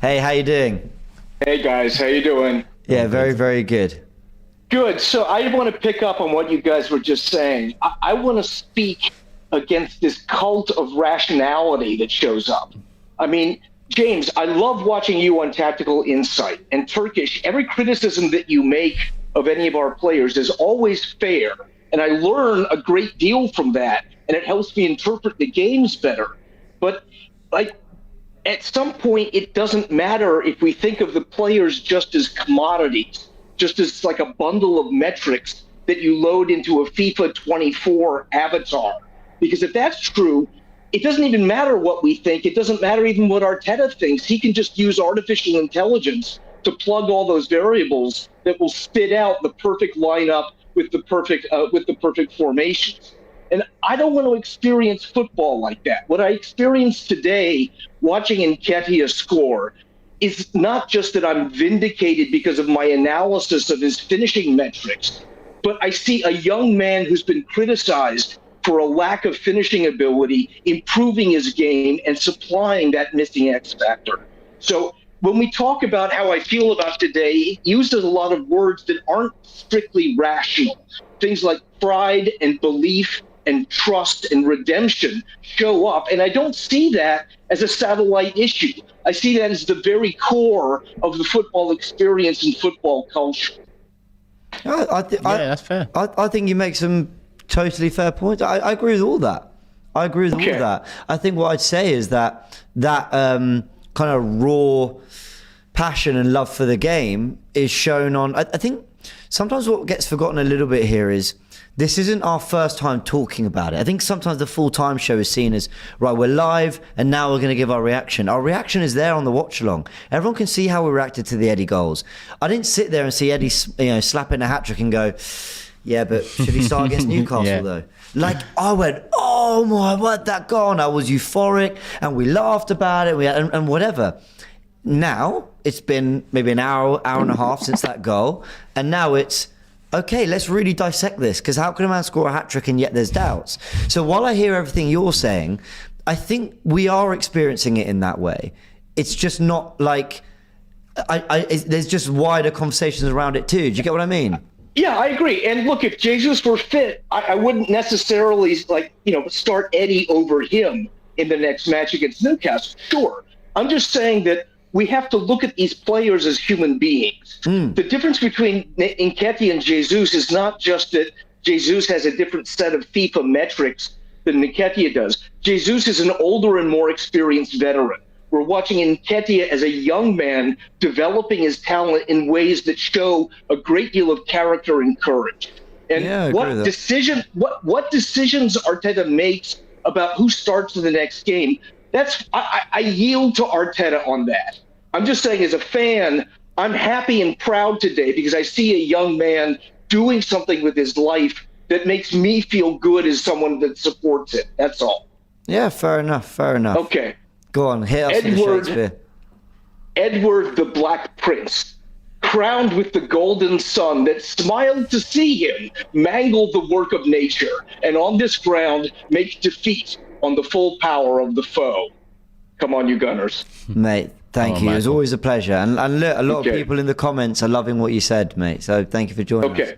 Hey, how you doing? Hey guys, how you doing? Yeah, very, very good. Good. So I want to pick up on what you guys were just saying. I want to speak against this cult of rationality that shows up. I mean, James, I love watching you on Tactical Insight. And Turkish, every criticism that you make of any of our players is always fair. And I learn a great deal from that, and it helps me interpret the games better. But like, at some point, it doesn't matter if we think of the players just as commodities, just as like a bundle of metrics that you load into a FIFA 24 avatar. Because if that's true, it doesn't even matter what we think. It doesn't matter even what Arteta thinks. He can just use artificial intelligence to plug all those variables that will spit out the perfect lineup with the perfect formations. And I don't want to experience football like that. What I experienced today watching Nketiah score is not just that I'm vindicated because of my analysis of his finishing metrics, but I see a young man who's been criticized for a lack of finishing ability, improving his game and supplying that missing X factor. So when we talk about how I feel about today, it uses a lot of words that aren't strictly rational. Things like pride and belief and trust and redemption show up. And I don't see that as a satellite issue. I see that as the very core of the football experience and football culture. That's fair. I think you make some totally fair points. I agree with all that. I agree with all of that. I think what I'd say is that kind of raw passion and love for the game is shown on. I think sometimes what gets forgotten a little bit here is this isn't our first time talking about it. I think sometimes the full-time show is seen as, right, we're live and now we're going to give our reaction. Our reaction is there on the watch-along. Everyone can see how we reacted to the Eddie goals. I didn't sit there and see Eddie slapping a hat-trick and go, yeah, but should he start against Newcastle though? Like, I went, oh my, where'd that go? And I was euphoric and we laughed about it and whatever. Now, it's been maybe an hour and a half since that goal. And now it's, okay, let's really dissect this, because how can a man score a hat-trick and yet there's doubts? So while I hear everything you're saying, I think we are experiencing it in that way. It's just not like, there's just wider conversations around it too. Do you get what I mean? Yeah, I agree. And look, if Jesus were fit, I wouldn't necessarily start Eddie over him in the next match against Newcastle. Sure. I'm just saying that we have to look at these players as human beings. The difference between Nketiah and Jesus is not just that Jesus has a different set of FIFA metrics than Nketiah does. Jesus is an older and more experienced veteran. We're watching Nketiah as a young man developing his talent in ways that show a great deal of character and courage. And what decisions Arteta makes about who starts in the next game, I yield to Arteta on that. I'm just saying, as a fan, I'm happy and proud today because I see a young man doing something with his life that makes me feel good as someone that supports it. That's all. Yeah, fair enough. Okay. Go on, hit us with Shakespeare. Edward the Black Prince, crowned with the golden sun that smiled to see him mangle the work of nature, and on this ground make defeat on the full power of the foe. Come on, you Gunners. Mate, thank you. It was always a pleasure. And look, a lot of people in the comments are loving what you said, mate. So thank you for joining us.